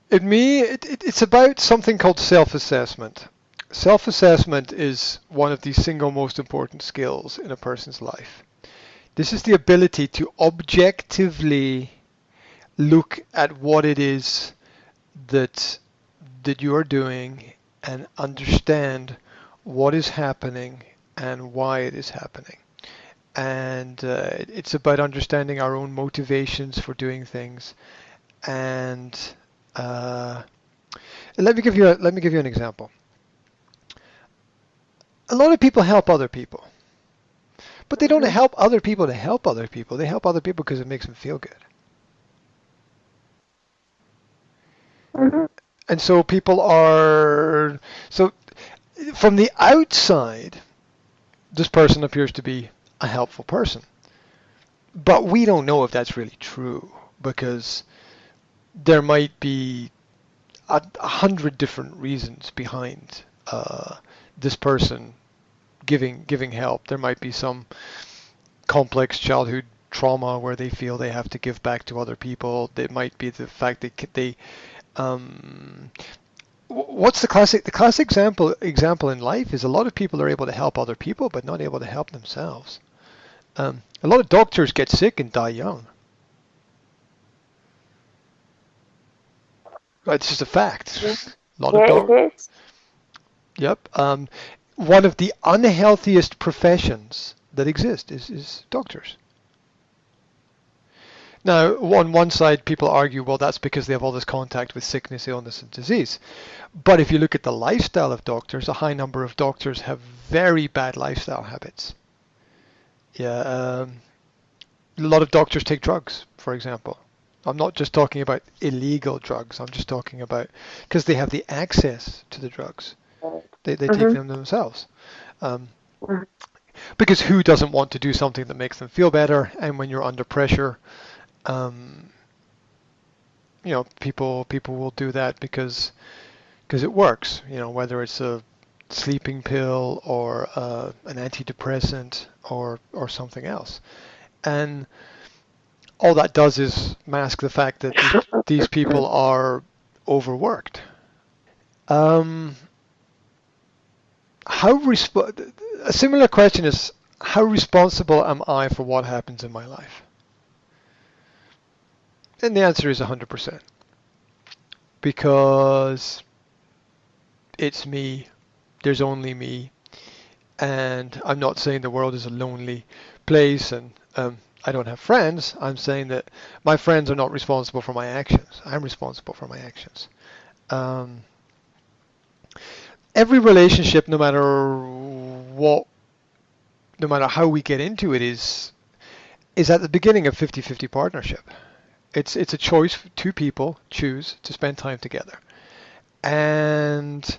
It's about something called self-assessment. Self-assessment is one of the single most important skills in a person's life. This is the ability to objectively look at what it is that you are doing and understand what is happening and why it is happening. And it's about understanding our own motivations for doing things. And uh, let me give you an example. A lot of people help other people, but they don't Mhm. help other people to help other people. They help other people because it makes them feel good. Mhm. And so people are so from the outside, this person appears to be a helpful person, but we don't know if that's really true because there might be a hundred different reasons behind this person giving help. There might be some complex childhood trauma where they feel they have to give back to other people. It might be the fact that they um, what's the classic example in life is a lot of people are able to help other people but not able to help themselves. A lot of doctors get sick and die young. It's just a Yeah, fact. A lot of yeah, it is. Yep. One of the unhealthiest professions that exist is doctors. Now, on one side, people argue, well, that's because they have all this contact with sickness, illness, and disease. But if you look at the lifestyle of doctors, a high number of doctors have very bad lifestyle habits. Yeah, a lot of doctors take drugs, for example. I'm not just talking about illegal drugs. I'm just talking about because they have the access to the drugs. They take Mhm. them themselves. Um, Mhm. because who doesn't want to do something that makes them feel better? And when you're under pressure, um, people will do that because it works. Whether it's a sleeping pill or an antidepressant or something else. And all that does is mask the fact that these people are overworked. Um, a similar question is how responsible am I for what happens in my life? And the answer is 100% because it's me. There's only me, and I'm not saying the world is a lonely place and I don't have friends. I'm saying that my friends are not responsible for my actions. I'm responsible for my actions. Um, every relationship, no matter how we get into it, is at the beginning of 50-50 partnership. It's a choice. Two people choose to spend time together, and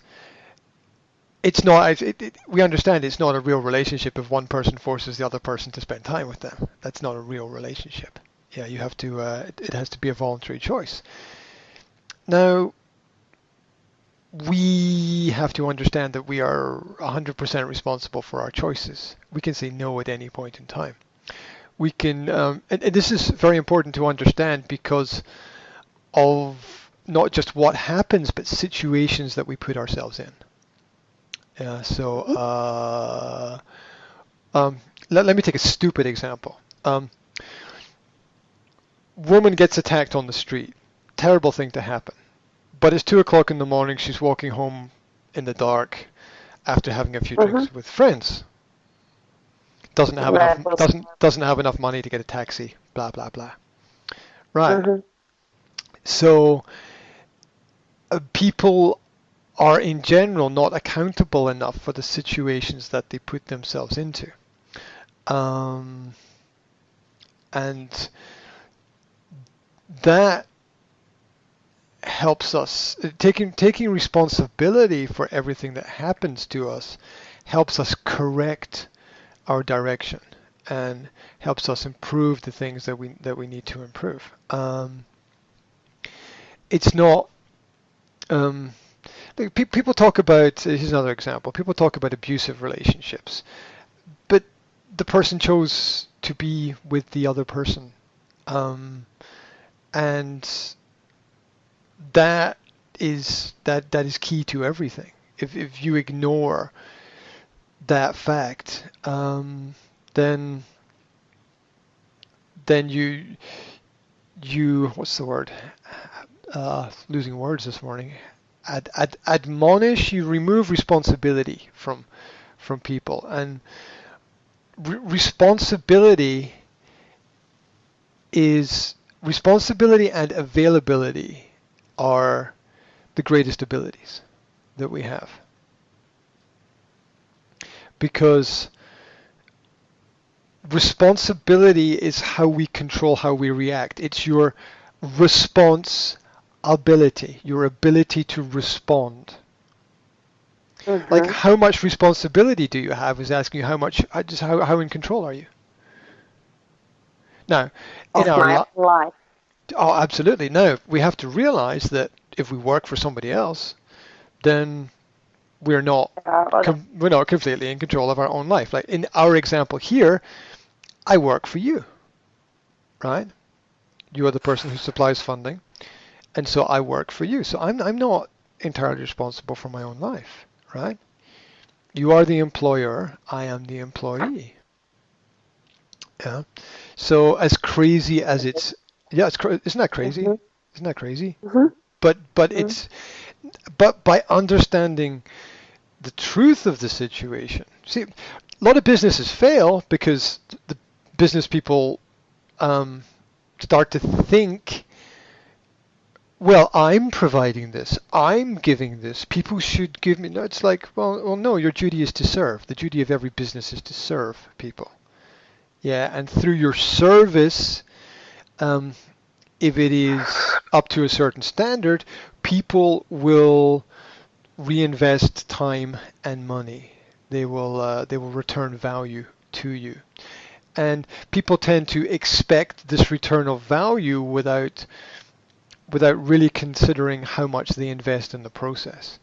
it's not. We understand it's not a real relationship if one person forces the other person to spend time with them. That's not a real relationship. Yeah, you have to. It has to be a voluntary choice. Now, we have to understand that we are 100% responsible for our choices. We can say no at any point in time. We can, and this is very important to understand because of not just what happens, but situations that we put ourselves in. So Mhm. um, let me take a stupid example. Woman gets attacked on the street. Terrible thing to happen. But it's 2 o'clock in the morning. She's walking home in the dark after having a few Mhm. drinks with friends. Yeah, it is. Doesn't have enough money to get a taxi. Blah blah blah. Right. Mhm. So people are in general not accountable enough for the situations that they put themselves into. Um, and that helps us taking responsibility for everything that happens to us helps us correct our direction and helps us improve the things that we need to improve. It's not um, people talk about here's another example. People talk about abusive relationships, but the person chose to be with the other person, um, and that that is key to everything. If you ignore that fact, then you what's the word? Losing words this morning. Admonish. You remove responsibility from people, and responsibility and availability are the greatest abilities that we have, because responsibility is how we control how we react. It's your response ability, your ability to respond. Like, how much responsibility do you have is asking you how in control are you? Now, Of my life. Oh, absolutely. No, we have to realize that if we work for somebody else, then we're not completely in control of our own life. Like in our example here, I work for you, right? You are the person who supplies funding, and so I work for you. So I'm not entirely responsible for my own life, right? You are the employer, I am the employee. Yeah. So as crazy as it's, isn't that crazy? Isn't that crazy? But by understanding the truth of the situation. See, a lot of businesses fail because the business people start to think, well, I'm providing this, I'm giving this, people should give me. No, it's like, well, no, your duty is to serve. The duty of every business is to serve people. Yeah, and through your service, if it is up to a certain standard, people will reinvest time and money. They will return value to you, and people tend to expect this return of value without really considering how much they invest in the process,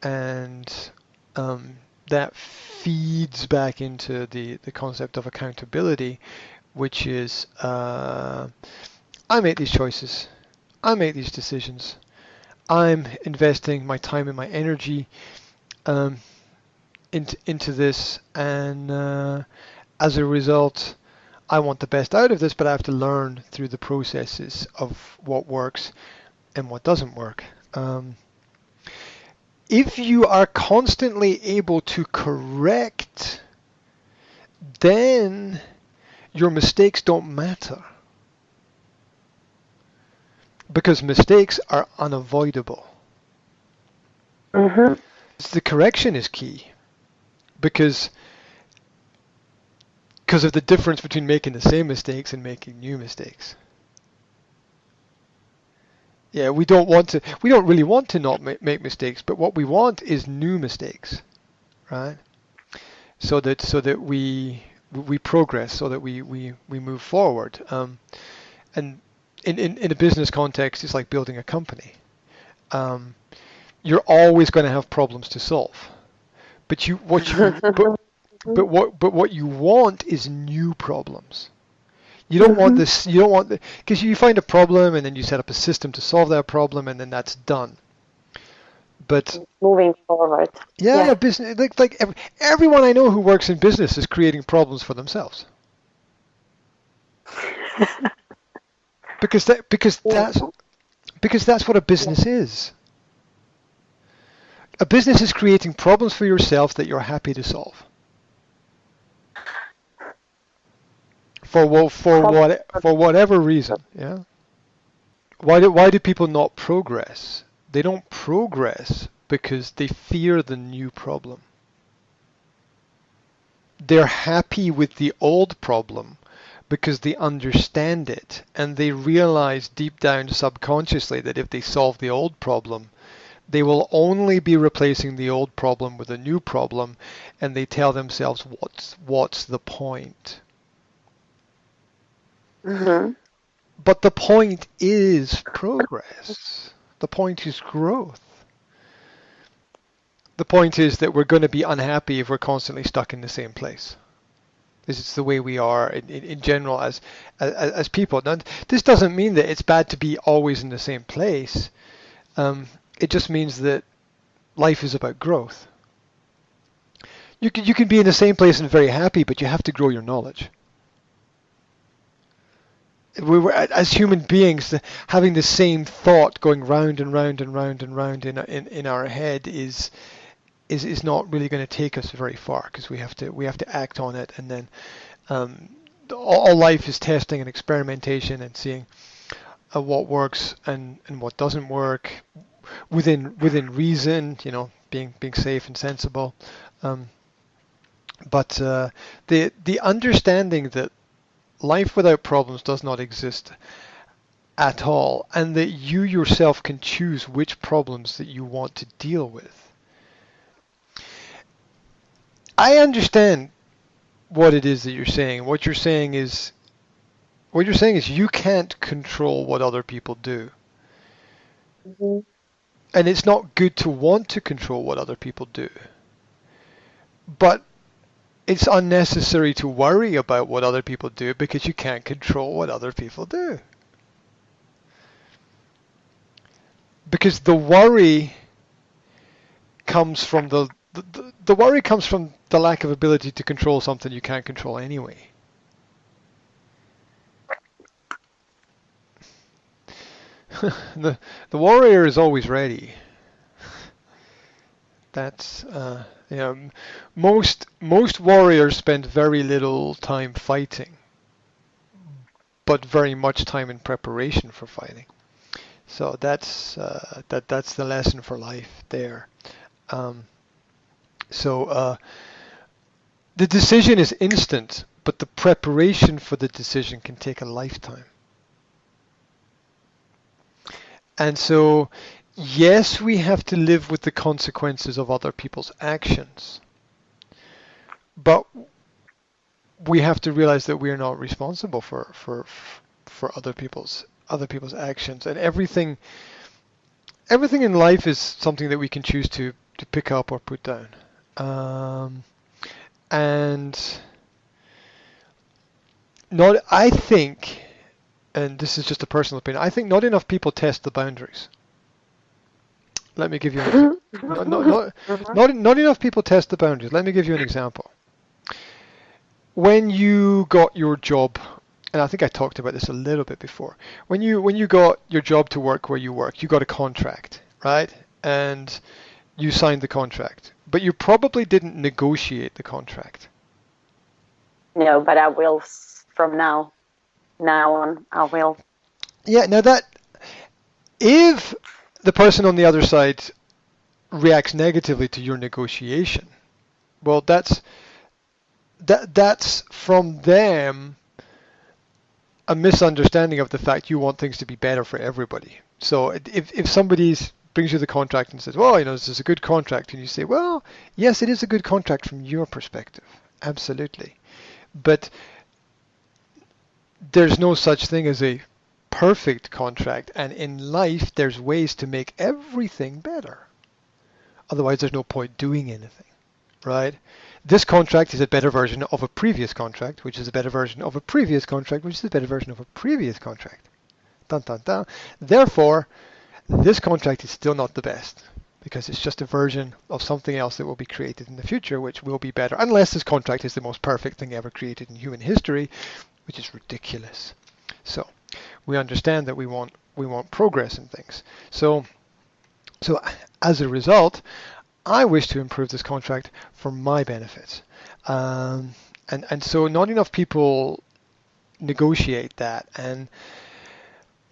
and that feeds back into the concept of accountability, which is I make these choices, I make these decisions, I'm investing my time and my energy into this, and as a result, I want the best out of this, but I have to learn through the processes of what works and what doesn't work. If you are constantly able to correct, then your mistakes don't matter, because mistakes are unavoidable. The correction is key, because of the difference between making the same mistakes and making new mistakes. Yeah, we don't really want to not make mistakes, but what we want is new mistakes, right? So that we progress, so that we move forward. And in a business context, it's like building a company. You're always going to have problems to solve, but what you want is new problems. You don't want this. You don't want because you find a problem and then you set up a system to solve that problem, and then that's done. But moving forward. Yeah, business like everyone I know who works in business is creating problems for themselves. because that's what a business is. A business is creating problems for yourself that you're happy to solve. For whatever reason, yeah. Why do people not progress? They don't progress because they fear the new problem. They're happy with the old problem because they understand it, and they realize deep down subconsciously that if they solve the old problem, they will only be replacing the old problem with a new problem, and they tell themselves, what's the point? But the point is progress. The point is growth. The point is that we're going to be unhappy if we're constantly stuck in the same place. This is the way we are in general as people. Now, this doesn't mean that it's bad to be always in the same place. It just means that life is about growth. You can be in the same place and very happy, but you have to grow your knowledge. As human beings, having the same thought going round and round and round and round in our head is not really going to take us very far, because we have to act on it, and then all life is testing and experimentation and seeing what works and what doesn't work within reason, being safe and sensible. But the understanding that life without problems does not exist at all, and that you yourself can choose which problems that you want to deal with. I understand what it is that you're saying. What you're saying is you can't control what other people do. Mm-hmm. And it's not good to want to control what other people do. But it's unnecessary to worry about what other people do, because you can't control what other people do. Because the worry comes from the worry comes from the lack of ability to control something you can't control anyway. The warrior is always ready. That's most warriors spend very little time fighting, but very much time in preparation for fighting. So that's the lesson for life there. So the decision is instant, but the preparation for the decision can take a lifetime. And so, yes, we have to live with the consequences of other people's actions, but we have to realize that we are not responsible for other people's actions, and everything in life is something that we can choose to pick up or put down. And I think, and this is just a personal opinion, I think not enough people test the boundaries. Let me give you not enough people test the boundaries. Let me give you an example. When you got your job, and I think I talked about this a little bit before, when you got your job to work where you work, you got a contract, right? And you signed the contract, but you probably didn't negotiate the contract. No, but I will from now on. I will. Yeah. Now that if the person on the other side reacts negatively to your negotiation, well, that's from them a misunderstanding of the fact you want things to be better for everybody. So if somebody brings you the contract and says, well, this is a good contract, and you say, well, yes, it is a good contract from your perspective, absolutely, but there's no such thing as a perfect contract, and in life there's ways to make everything better. Otherwise there's no point doing anything, right? This contract is a better version of a previous contract, which is a better version of a previous contract, which is a better version of a previous contract. Dun, dun, dun. Therefore, this contract is still not the best, because it's just a version of something else that will be created in the future, which will be better, unless this contract is the most perfect thing ever created in human history, which is ridiculous. So we understand that we want progress in things. So as a result, I wish to improve this contract for my benefit. And so not enough people negotiate that. And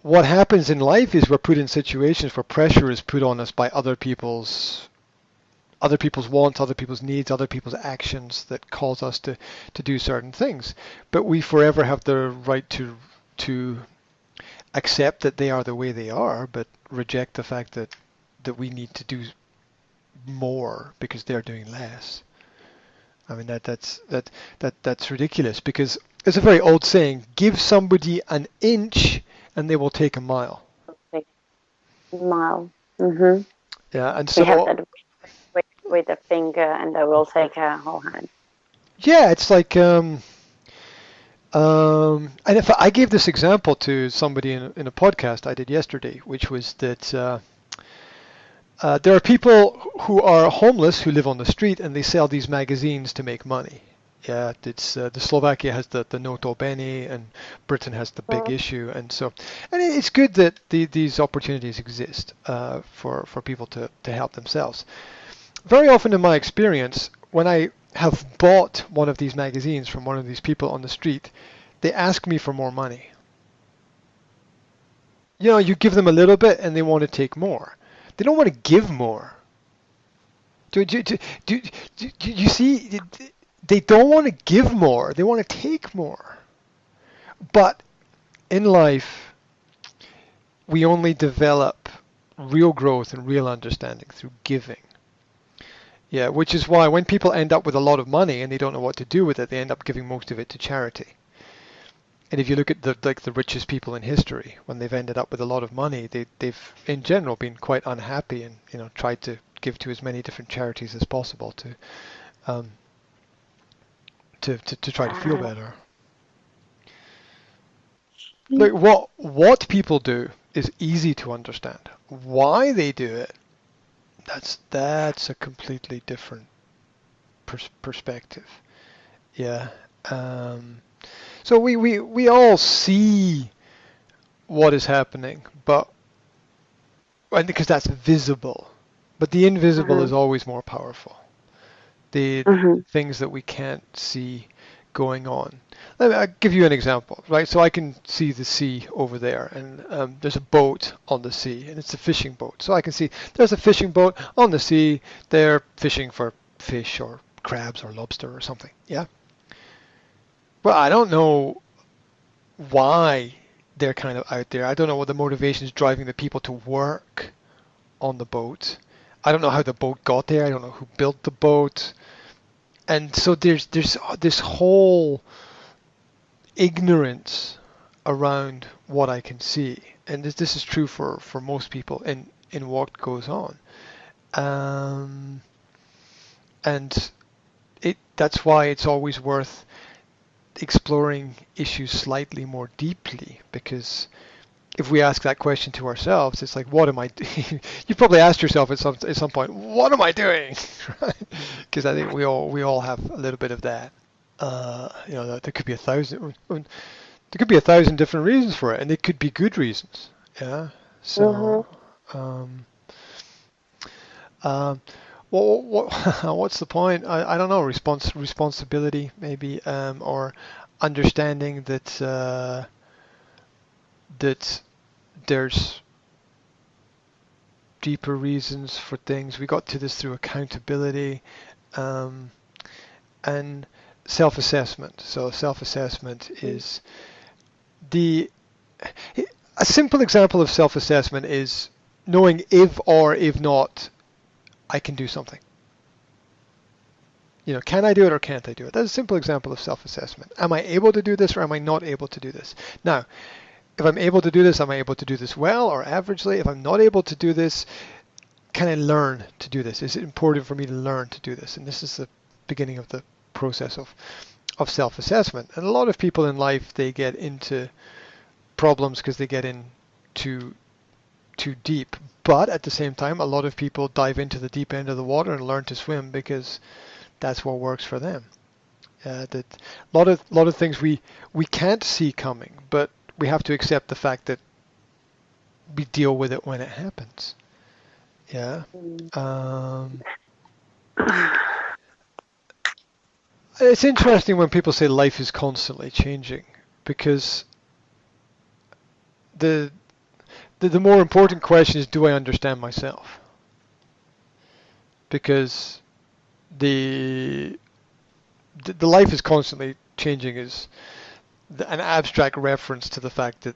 what happens in life is we're put in situations where pressure is put on us by other people's wants, other people's needs, other people's actions that cause us to do certain things. But we forever have the right to accept that they are the way they are, but reject the fact that we need to do more because they're doing less. I mean that's ridiculous, because it's a very old saying: give somebody an inch and they will take a mile. Mile. Mhm. Yeah, and so we have that with a finger, and they will take a whole hand. Yeah, it's like and if I gave this example to somebody in a podcast I did yesterday, which was that There are people who are homeless who live on the street and they sell these magazines to make money. Yeah, it's the Slovakia has the Noto Bene and Britain has the Big Issue, and it's good that these opportunities exist for people to help themselves. Very often in my experience, when I have bought one of these magazines from one of these people on the street, they ask me for more money. You give them a little bit and they want to take more. They don't want to give more. Do you see? They don't want to give more. They want to take more. But in life, we only develop real growth and real understanding through giving. Yeah, which is why when people end up with a lot of money and they don't know what to do with it, they end up giving most of it to charity. And if you look at the richest people in history, when they've ended up with a lot of money, they've in general been quite unhappy and tried to give to as many different charities as possible to try to feel better. Like what people do is easy to understand. Why they do it, that's a completely different perspective. Yeah. So we all see what is happening, and because that's visible, but the invisible is always more powerful. The things that we can't see going on. I'll give you an example, right? So I can see the sea over there, and there's a boat on the sea, and it's a fishing boat. So I can see there's a fishing boat on the sea. They're fishing for fish or crabs or lobster or something. Yeah. Well, I don't know why they're kind of out there. I don't know what the motivation is driving the people to work on the boat. I don't know how the boat got there. I don't know who built the boat. And so there's this whole ignorance around what I can see. And this is true for most people in what goes on. And that's why it's always worth exploring issues slightly more deeply, because if we ask that question to ourselves, it's like, what am I doing? You probably asked yourself at some point, what am I doing? Because I think we all have a little bit of that. There could be 1,000 different reasons for it, and they could be good reasons. Yeah. So, well, what's the point? I don't know. Responsibility, maybe, or understanding that there's deeper reasons for things. We got to this through accountability, and self-assessment. So self-assessment is a simple example of self-assessment is knowing if or if not I can do something. Can I do it or can't I do it? That's a simple example of self-assessment. Am I able to do this or am I not able to do this? Now, if I'm able to do this, am I able to do this well or averagely? If I'm not able to do this, can I learn to do this? Is it important for me to learn to do this? And this is the beginning of the process of self-assessment. And a lot of people in life, they get into problems because they get in too deep. But at the same time, a lot of people dive into the deep end of the water and learn to swim because that's what works for them. That a lot of things we can't see coming, but we have to accept the fact that we deal with it when it happens. Yeah. It's interesting when people say life is constantly changing, because the more important question is, do I understand myself? Because the life is constantly changing is an abstract reference to the fact that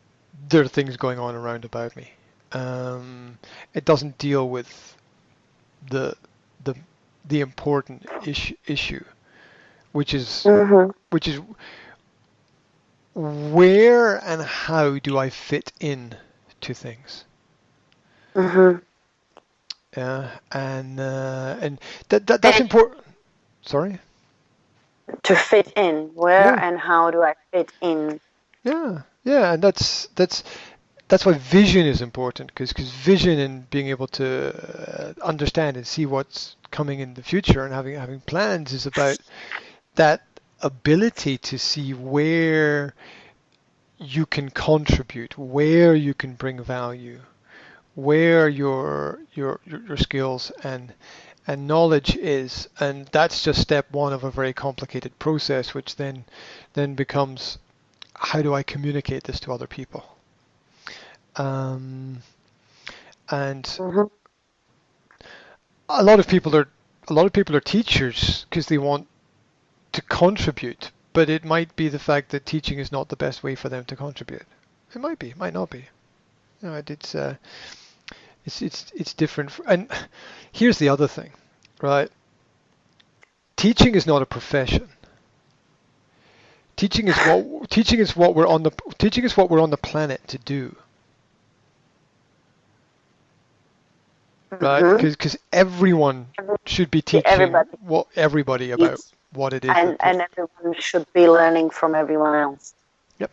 there are things going on around about me. It doesn't deal with the important issue, which is where and how do I fit in to things. Yeah, and that's important. Sorry. To fit in, where and how do I fit in? Yeah, and that's that's why vision is important, because vision and being able to understand and see what's coming in the future and having plans is about that ability to see where you can contribute, where you can bring value, where your skills and knowledge is, and that's just step one of a very complicated process, which then becomes, how do I communicate this to other people? And Mhm. a lot of people are teachers because they want to contribute, but it might be the fact that teaching is not the best way for them to contribute. It might be, might not be. You know, it's different. And here's the other thing, right? Teaching is not a profession. Teaching is what we're on the planet to do. Right? Mhm. Because everyone should be teaching everybody about Yes. what it is. And everyone should be learning from everyone else. Yep.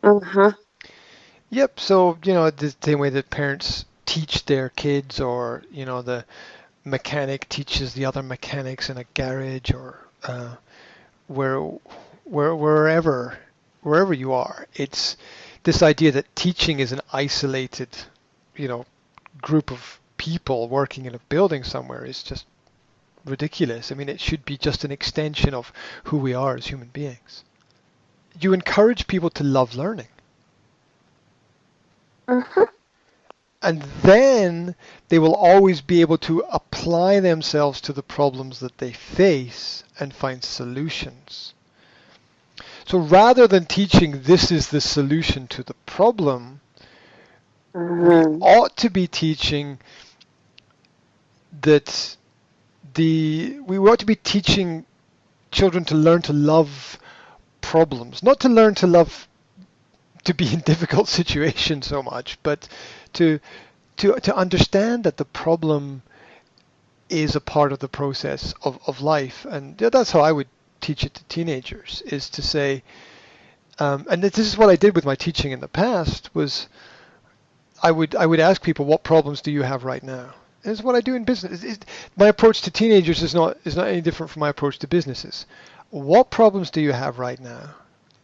Mhm. Yep. So, the same way that parents teach their kids, or, the mechanic teaches the other mechanics in a garage, or where, wherever you are, it's this idea that teaching is an isolated, group of people working in a building somewhere is just ridiculous. I mean, it should be just an extension of who we are as human beings. You encourage people to love learning. Mhm. And then they will always be able to apply themselves to the problems that they face and find solutions. So rather than teaching this is the solution to the problem, we Mhm. ought to be teaching that we ought to be teaching children to learn to love problems, not to learn to love to be in difficult situations so much, but to understand that the problem is a part of the process of life. And that's how I would teach it to teenagers, is to say, and this is what I did with my teaching in the past, was I would ask people, what problems do you have right now? And it's what I do in business. My approach to teenagers is not any different from my approach to businesses. What problems do you have right now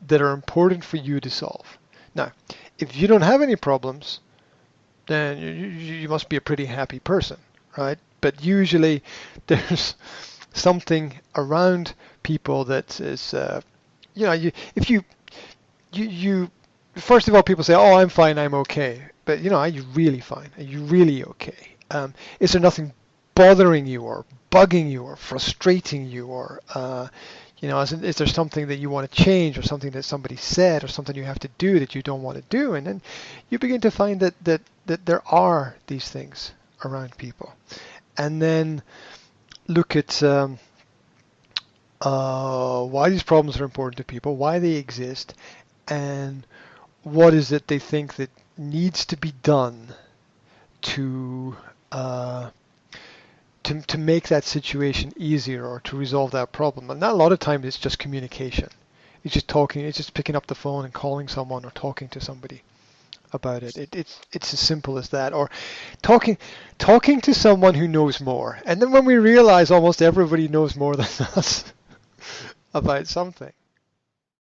that are important for you to solve? Now, if you don't have any problems, then you must be a pretty happy person, right? But usually there's something around people that is, if you first of all, people say, "Oh, I'm fine, I'm okay," but are you really fine? Are you really okay? Is there nothing bothering you or bugging you or frustrating you, or is there something that you want to change, or something that somebody said, or something you have to do that you don't want to do? And then you begin to find that there are these things around people, and then look at why these problems are important to people, why they exist, and what is it they think that needs to be done to uh, to make that situation easier, or to resolve that problem. And that, a lot of times, it's just communication. It's just talking. It's just picking up the phone and calling someone, or talking to somebody about it. It's as simple as that. Or talking to someone who knows more. And then when we realize almost everybody knows more than us about something,